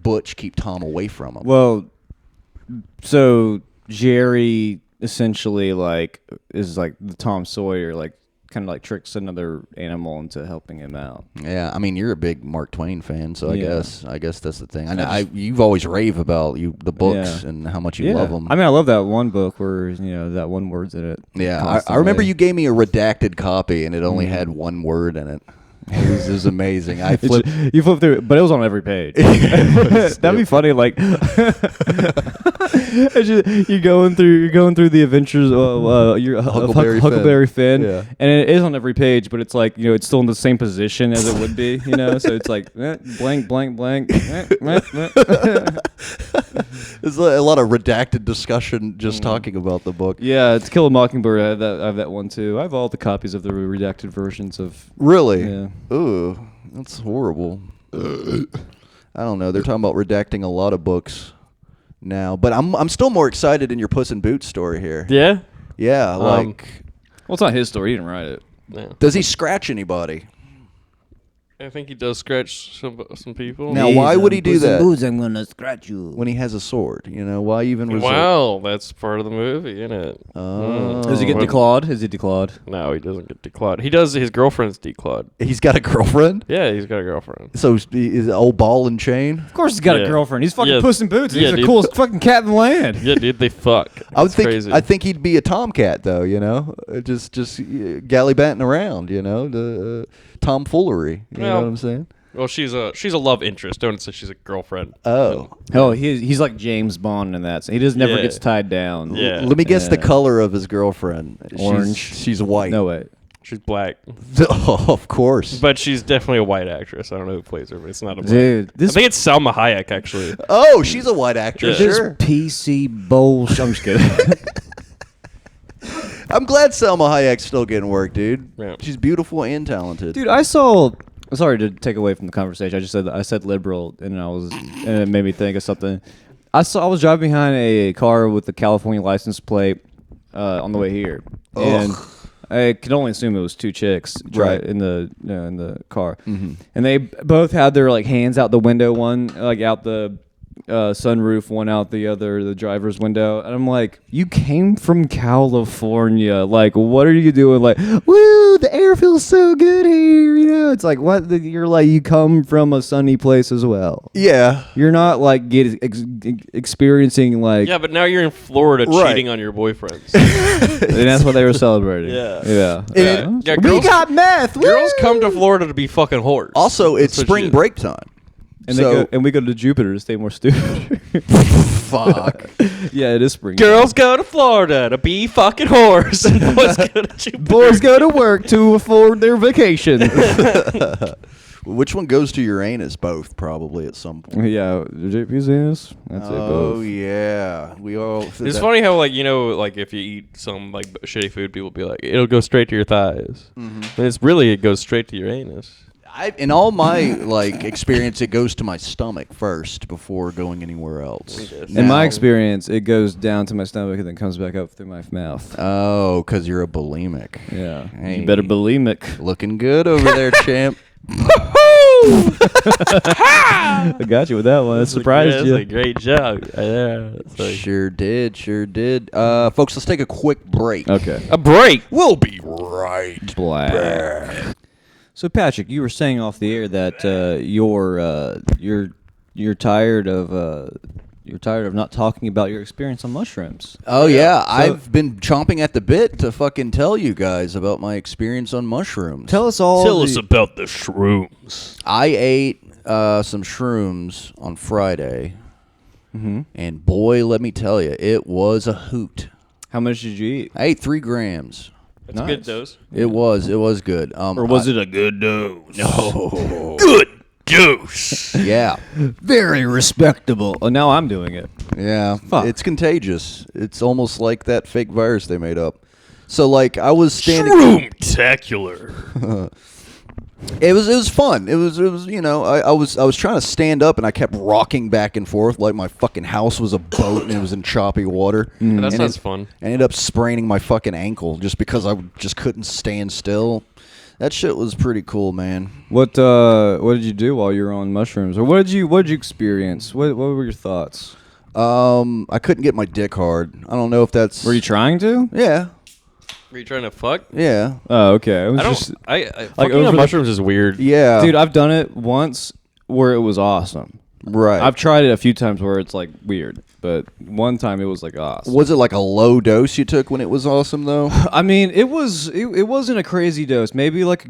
Butch keep Tom away from him. Well, so Jerry essentially is the Tom Sawyer, kind of tricks another animal into helping him out. Yeah, I mean, you're a big Mark Twain fan, so I guess that's the thing. You've always rave about the books and how much you love them. I mean, I love that one book where that one word's in it. Yeah, I remember you gave me a redacted copy and it only had one word in it. It was amazing. You flip through it, but it was on every page. That'd be funny. You're going through the adventures of Huckleberry Finn, and it is on every page, but it's it's still in the same position as it would be, So it's blank, blank, blank. There's a lot of redacted discussion just talking about the book. Yeah, it's Kill a Mockingbird. I have that one too. I have all the copies of the redacted versions of. Really? Yeah. Ooh, that's horrible. I don't know. They're talking about redacting a lot of books now, but I'm still more excited in your Puss in Boots story here. Yeah? Yeah, well, it's not his story. He didn't write it. Yeah. Does he scratch anybody? I think he does scratch some people. Now, why would he do that? Boots, I'm gonna scratch you when he has a sword. Why even? Well, that's part of the movie, isn't it? Does he get declawed? Is he declawed? No, he doesn't get declawed. He does. His girlfriend's declawed. He's got a girlfriend. Yeah, he's got a girlfriend. So is it old ball and chain? Of course, he's got a girlfriend. He's fucking Puss in Boots. He's the dude. coolest fucking cat in the land. Yeah, dude, they fuck. Crazy. I think he'd be a tomcat though. Just gallivanting around. The tomfoolery. You know what I'm saying? Well, she's a love interest. Don't say she's a girlfriend. Oh, he's like James Bond in that. He never gets tied down. Yeah. Let me guess the color of his girlfriend. Orange. She's white. No way. She's black. Oh, of course. But she's definitely a white actress. I don't know who plays her, but it's not a black. Dude, I think it's Salma Hayek, actually. Oh, she's a white actress. Yeah. Sure. PC bullshit. I'm just kidding. I'm glad Salma Hayek's still getting work, dude. Yeah. She's beautiful and talented. Dude, I saw. Sorry to take away from the conversation. I said liberal, and it made me think of something. I was driving behind a car with the California license plate on the way here, and I could only assume it was 2 chicks in the car, and they both had their hands out the window, one out the sunroof, one out the driver's window, and I'm like, you came from California, what are you doing? Woo, the air feels so good here, it's what you're you come from a sunny place as well. Yeah, you're not experiencing yeah, but now you're in Florida cheating on your boyfriends. And that's what they were celebrating. Yeah. We got meth. Girls come to Florida to be fucking whores. Also, it's spring break time. And we go to Jupiter to stay more stupid. Fuck. Yeah, it is spring. Girls go to Florida to be fucking whores, and boys go to Jupiter. Boys go to work to afford their vacation. Which one goes to Uranus? Both, probably at some point. Yeah, JP's anus. That's it. Oh yeah, we all. It's funny how if you eat some shitty food, people be like, it'll go straight to your thighs. And it goes straight to your anus. In all my like experience, it goes to my stomach first before going anywhere else. In my experience, it goes down to my stomach and then comes back up through my mouth. Oh, because you're a bulimic. Yeah, Hey. you better bulimic. Looking good over there, champ. I got you with that one. That surprised you. That's a great job. Yeah. Sure did. Folks, let's take a quick break. Okay. A break. We'll be right Black. So Patrick, you were saying off the air that you're tired of not talking about your experience on mushrooms. Oh yeah, I've been chomping at the bit to fucking tell you guys about my experience on mushrooms. Tell us all. Tell us about the shrooms. I ate some shrooms on Friday, and boy, let me tell you, it was a hoot. How much did you eat? I ate 3 grams. That's a good dose. It was good. Or was it a good dose? No. Good dose. Yeah. Very respectable. Oh, now I'm doing it. Yeah. Fuck. It's contagious. It's almost like that fake virus they made up. So like I was standing. Shroomtacular. It was fun. It was I was trying to stand up and I kept rocking back and forth like my fucking house was a boat and it was in choppy water. That sounds fun. I ended up spraining my fucking ankle just because I just couldn't stand still. That shit was pretty cool, man. What did you do while you were on mushrooms? Or what did you experience? What were your thoughts? I couldn't get my dick hard. I don't know if that's. Were you trying to? Yeah. Were you trying to fuck? Yeah. Oh, okay. It was I don't. just, Fucking over on the- mushrooms is weird. Yeah. dude, I've done it once where it was awesome. Right. I've tried it a few times where it's like weird, but one time it was like awesome. Was it like a low dose you took when it was awesome though? I mean, it wasn't a crazy dose. Maybe like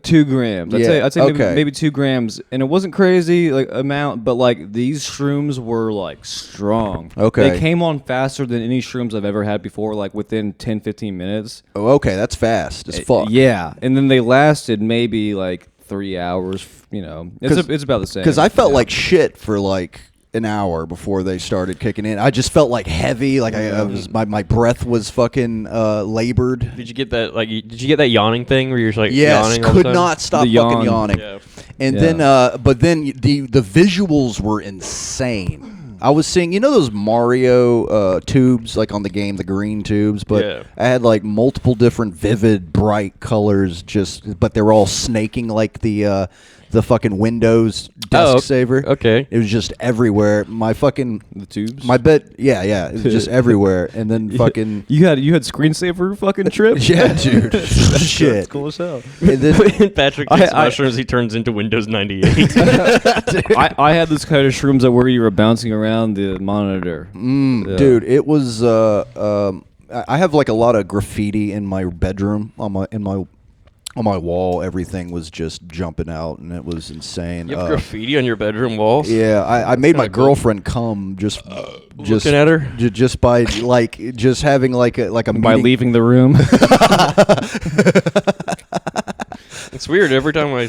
2 grams. I'd Yeah, say okay. maybe 2 grams, and it wasn't crazy like amount, but like these shrooms were like strong. Okay. They came on faster than any shrooms I've ever had before, like within 10-15 minutes. Oh, okay, that's fast as fuck. Yeah, and then they lasted maybe like 3 hours. You know, it's about the same. Because I felt like shit for like an hour before they started kicking in. I just felt like heavy, like I was my breath was fucking labored. Did you get that? Did you get that yawning thing where you're just like Yes, yawning all the could time? not stop The fucking yawn. yawning. Yeah. And Yeah. then, but then the visuals were insane. I was seeing, those Mario tubes, like on the game, the green tubes, but Yeah. I had like multiple different vivid, bright colors, but they were all snaking like the fucking Windows desk saver. Okay. It was just everywhere. My fucking the tubes. my bed, yeah, it was just everywhere. And then fucking you had screensaver fucking trip. yeah, dude, shit. That's cool as hell. And then, When Patrick takes I- mushrooms, he turns into Windows 98. I had this kind of shrooms that where you were bouncing around the monitor. Yeah. dude, it was. I have like a lot of graffiti in my bedroom on my wall. Everything was just jumping out, and it was insane. You have graffiti on your bedroom walls? Yeah, I made my kinda cool. girlfriend come just Looking at her? just by just having like a By meeting. leaving the room. It's weird. Every time I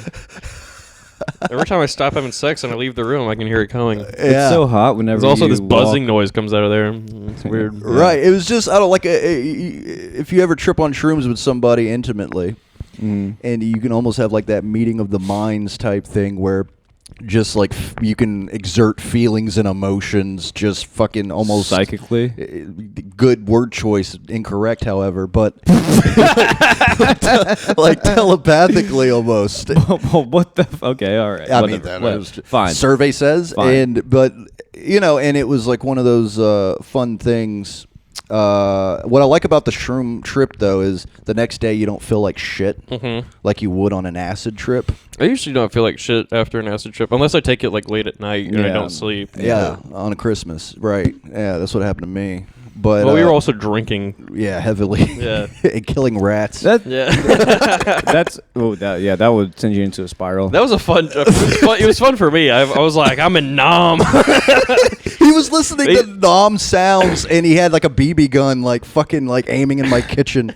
stop having sex and I leave the room, I can hear it coming. It's so hot whenever. There's also you this buzzing walk. noise comes out of there. It's weird. Right. It was just I don't like if you ever trip on shrooms with somebody intimately, and you can almost have like that meeting of the minds type thing where just like you can exert feelings and emotions just fucking almost Psychically. good word choice, incorrect however, but like telepathically almost. What the? Okay, all right. I Whatever, mean, that whatever. was Fine. survey says, Fine. but and it was like one of those fun things. What I like about the shroom trip though is the next day you don't feel like shit like you would on an acid trip. I usually don't feel like shit after an acid trip unless I take it like late at night and I Yeah. don't sleep. Yeah, on Christmas, right? Yeah, that's what happened to me. But Well, we were also drinking. yeah, heavily. Yeah. and killing rats. That Yeah. that would send you into a spiral. That was a fun. It was fun for me. I was like, I'm in Nam. He was listening to Nom sounds, and he had like a BB gun, like fucking like aiming in my kitchen.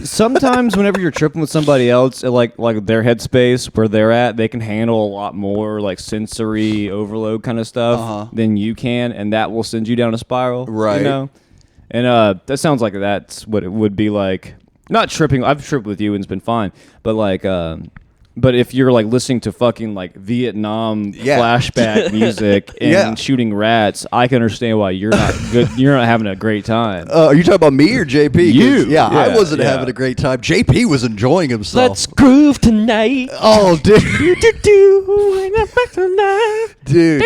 Sometimes whenever you're tripping with somebody else, like their headspace where they're at, they can handle a lot more like sensory overload kind of stuff than you can, and that will send you down a spiral. Right. You know? And that sounds like that's what it would be like. Not tripping. I've tripped with you and it's been fine, but like But if you're like listening to fucking like Vietnam flashback music and shooting rats, I can understand why you're not good. You're not having a great time. Are you talking about me or JP? You. Yeah, I wasn't having a great time. JP was enjoying himself. Let's groove tonight. Oh, dude. Dude.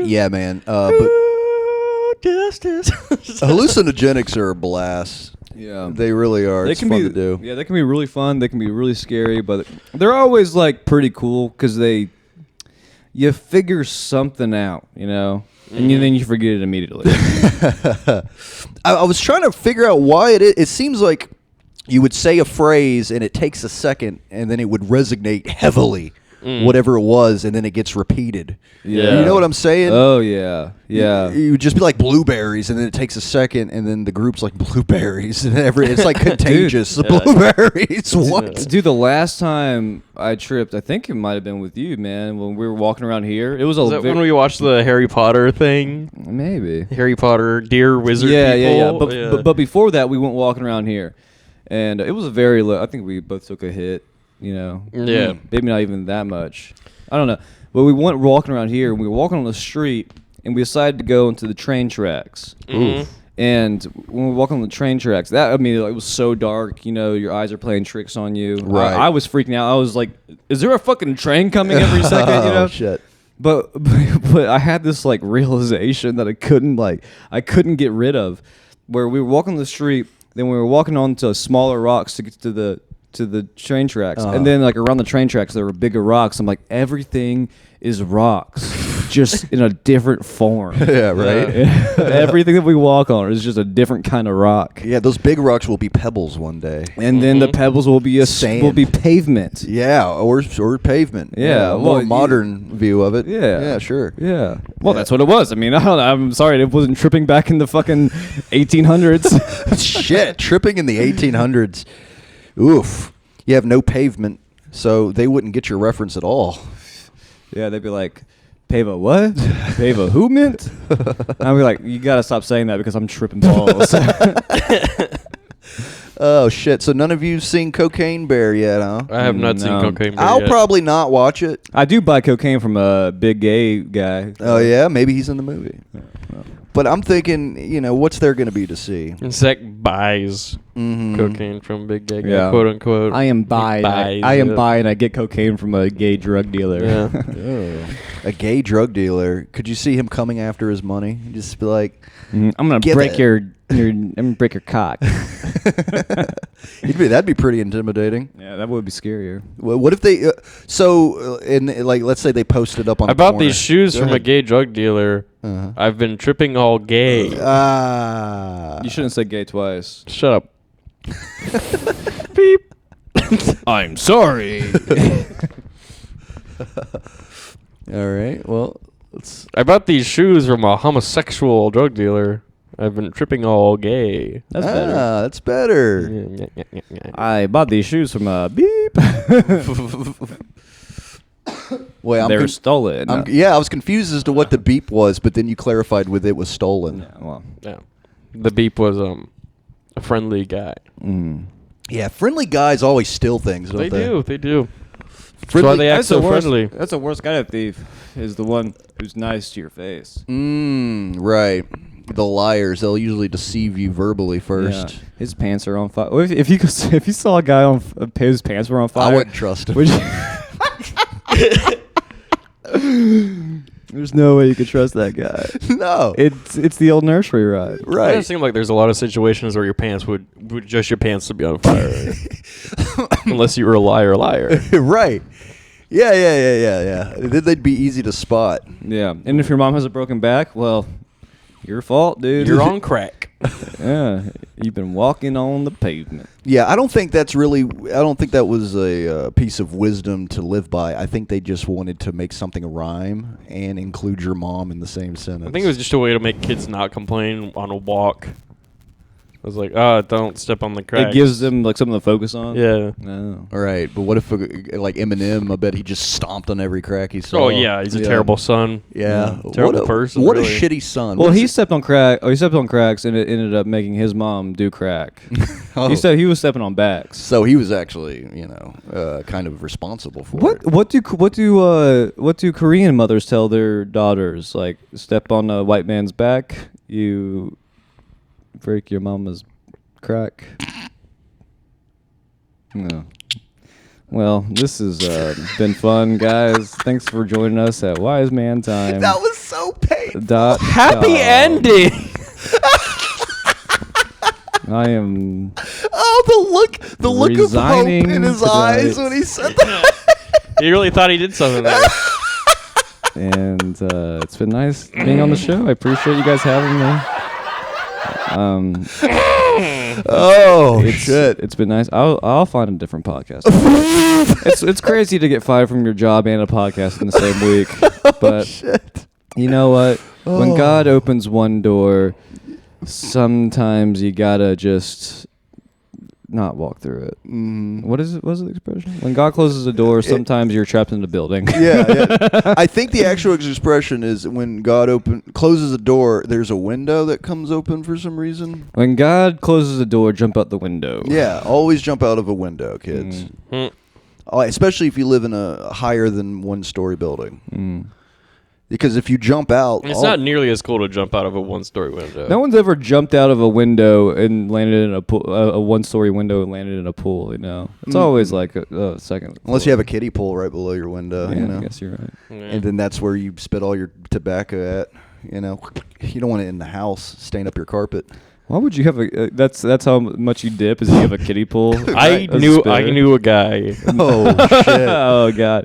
Yeah, man. But hallucinogenics are a blast. Yeah, they really are. It's fun to do. Yeah, they can be really fun. They can be really scary, but they're always like pretty cool because you figure something out, you know, and then you forget it immediately. I was trying to figure out why it seems like you would say a phrase and it takes a second and then it would resonate heavily. Whatever it was, and then it gets repeated. Yeah, you know what I'm saying? Oh yeah, yeah. You would just be like blueberries, and then it takes a second, and then the group's like blueberries, and it's like contagious. Blueberries. What? Dude, the last time I tripped, I think it might have been with you, man. When we were walking around here, it was when we watched the Harry Potter thing. Maybe Harry Potter, deer wizard. Yeah. But before that, we went walking around here, and it was a very low. I think we both took a hit. You know, maybe not even that much. I don't know. But we went walking around here, and we were walking on the street, and we decided to go into the train tracks. And when we were walking on the train tracks, it was so dark. You know, your eyes are playing tricks on you. Right. I was freaking out. I was like, "Is there a fucking train coming every second?" You know. Oh shit. But I had this like realization that I couldn't get rid of, where we were walking the street, then we were walking onto smaller rocks to get to the train tracks, and then like around the train tracks there were bigger rocks. I'm like, everything is rocks, just in a different form. Yeah, right. Everything that we walk on is just a different kind of rock. Yeah, those big rocks will be pebbles one day, and then the pebbles will be pavement. Yeah, or pavement. Yeah, a more modern view of it. Yeah, sure. Yeah. Well, that's what it was. I mean, I don't know. I'm sorry, it wasn't tripping back in the fucking 1800s. Shit, tripping in the 1800s. Oof. You have no pavement, so they wouldn't get your reference at all. Yeah, they'd be like, Pava what? Pava who mint? I'd be like, you gotta stop saying that because I'm tripping balls. Oh, shit. So none of you seen Cocaine Bear yet, huh? I have not seen Cocaine Bear I'll yet. probably not watch it. I do buy cocaine from a big gay guy. Oh, yeah? Maybe he's in the movie. But I'm thinking, what's there going to be to see? Zach buys cocaine from Big Gay Guy, quote unquote. I am bi. I am bi, and I get cocaine from a gay drug dealer. Yeah. A gay drug dealer. Could you see him coming after his money? Just be like, I'm gonna break I'm gonna break your cock. That'd be pretty intimidating. Yeah, that would be scarier. Well, what if they? Let's say they posted up on. I bought these shoes from a gay drug dealer. I've been tripping all gay. You shouldn't say gay twice. Shut up. Beep. I'm sorry. All right. Well, I bought these shoes from a homosexual drug dealer. I've been tripping all gay. That's better. That's better. I bought these shoes from a beep. Well, they were stolen. I was confused as to what the beep was, but then you clarified with it was stolen. Yeah. The beep was a friendly guy. Yeah, friendly guys always steal things, don't they? They do. Friendly, that's why they act so friendly. That's the worst kind of thief, is the one who's nice to your face. Right. The liars, they'll usually deceive you verbally first. Yeah. His pants are on fire. If you saw a guy whose pants were on fire, I wouldn't trust him. Would you? There's no way you could trust that guy. No. It's the old nursery rhyme. Right. It doesn't seem like there's a lot of situations where your pants would just your pants to be on fire. Unless you were a liar. Right. Yeah. Then they'd be easy to spot. Yeah. And if your mom has a broken back, well, your fault, dude. You're on crack. Yeah. You've been walking on the pavement. Yeah, I don't think that was a piece of wisdom to live by. I think they just wanted to make something rhyme and include your mom in the same sentence. I think it was just a way to make kids not complain on a walk. was like, don't step on the crack. It gives them like something to focus on. Yeah. No. All right, but what if like Eminem? I bet he just stomped on every crack he saw. Oh yeah, he's a terrible son. Yeah, Terrible person. What really. a shitty son. Well, What's he it- stepped on crack. Oh, he stepped on cracks, and it ended up making his mom do crack. Oh. He said he was stepping on backs. So he was actually, kind of responsible for it. What do Korean mothers tell their daughters? Like, step on a white man's back, you break your mama's crack. No. Well, this has been fun, guys. Thanks for joining us at Wise Man Time. That was so painful. Happy ending. I am. Oh, the look of hope resigning in his tonight. eyes when he said that. He really thought he did something there. And it's been nice being on the show. I appreciate you guys having me. Shit. It's been nice. I'll find a different podcast. it's crazy to get fired from your job and a podcast in the same week. But Shit. you know what? When God opens one door, sometimes you gotta just not walk through it. What is it? What is the expression? When God closes a door, sometimes you're trapped in the building. Yeah. I think the actual expression is when God closes a door, there's a window that comes open for some reason. When God closes a door, jump out the window. Yeah, always jump out of a window, kids. Especially if you live in a higher than one-story building. Because if you jump out... It's not nearly as cool to jump out of a one-story window. No one's ever jumped out of a window and landed in a pool, a one-story window and landed in a pool. It's always like a second. Unless you have a kiddie pool right below your window. Yeah, I guess you're right. Yeah. And then that's where you spit all your tobacco at. You don't want it in the house, stain up your carpet. Why would you have a? That's how much you dip is you have a kiddie pool. I knew a guy. Oh shit! Oh god.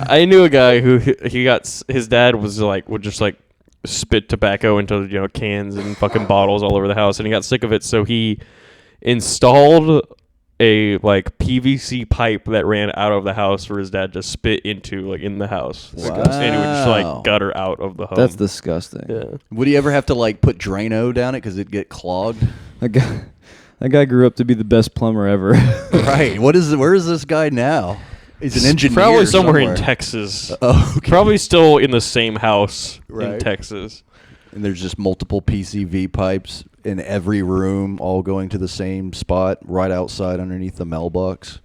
I knew a guy who his dad would just spit tobacco into cans and fucking bottles all over the house, and he got sick of it, so he installed a PVC pipe that ran out of the house for his dad to spit into in the house. Wow. And he would just gutter out of the home. That's disgusting. Yeah. Would he ever have to put Drano down it because it'd get clogged? That guy grew up to be the best plumber ever. Right. Where is this guy now? He's an engineer. Probably somewhere in Texas. Oh, okay. Probably still in the same house in Right. Texas. And there's just multiple PCV pipes in every room, all going to the same spot, right outside underneath the mailbox.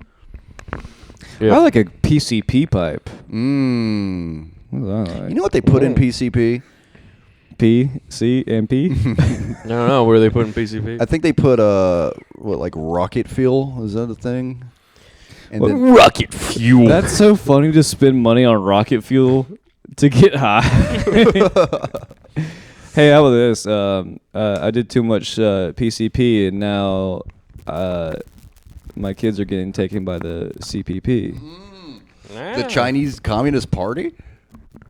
Yeah. I like a PCP pipe. You What is that like? know what they put in PCP? P, C, and P? I don't know where they put in PCP. I think they put rocket fuel? Is that a thing? And then Rocket fuel. That's so funny to spend money on rocket fuel to get high. Hey, how about this? I did too much PCP, and now my kids are getting taken by the CPP. the Chinese Communist Party?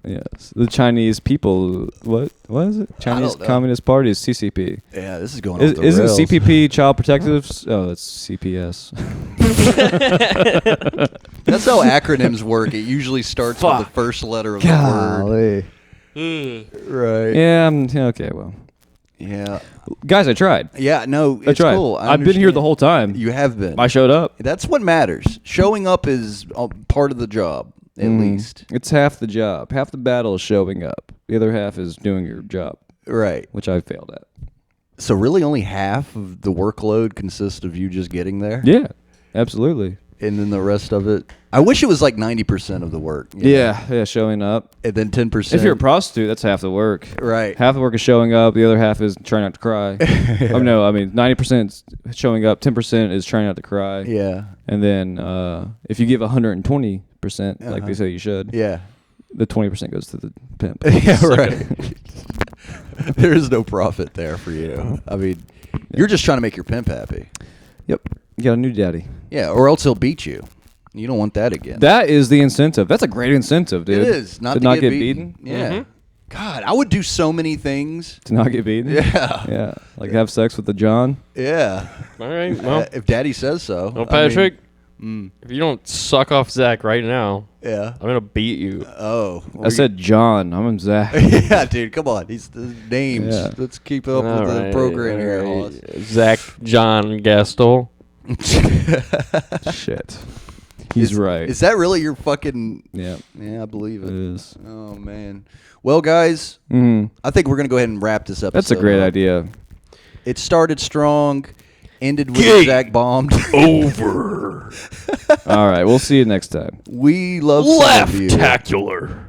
Yes, the Chinese people. What is it? Chinese know. Communist Party is CCP. Yeah, this is going off the Isn't rails. CPP Child Protective? Oh, it's CPS. That's how acronyms work. It usually starts with the first letter of the word. Right. Yeah. Okay. Well, Yeah. guys, I tried. Yeah, no, I it's tried. cool. I've been here the whole time. You have been. I showed up. That's what matters. Showing up is part of the job, at least. It's half the job. Half the battle is showing up. The other half is doing your job, Right. which I failed at. So really only half of the workload consists of you just getting there? Yeah, absolutely. And then the rest of it? I wish it was 90% of the work. you know? Yeah, showing up. And then 10%. If you're a prostitute, that's half the work. Right. Half the work is showing up. The other half is trying not to cry. Oh no, I mean 90% is showing up. 10% is trying not to cry. Yeah. And then if you give 120%, like they say you should, Yeah. the 20% goes to the pimp. Yeah, right. There is no profit there for you. I mean, you're just trying to make your pimp happy. Yep. You got a new daddy. Yeah, or else he'll beat you. You don't want that again. That is the incentive. That's a great incentive, dude. It is. to not get beaten. Yeah. God, I would do so many things. To not get beaten. Yeah. Yeah. Like have sex with the John. Yeah. All right. Well, If Daddy says so. well, I mean, Patrick, If you don't suck off Zach right now, Yeah. I'm gonna beat you. Oh. I said John. I'm Zach. Yeah, dude, come on. He's the names. Yeah. Let's keep up with the program here, Hoss. Zach John Gastel. Shit. He's right. Is that really your fucking... Yeah. Yeah, I believe it. It is. Oh, man. Well, guys, I think we're going to go ahead and wrap this episode. That's a great idea. It started strong, ended with Zach bombed. Over. All right. We'll see you next time. We love some of you. Left-tacular.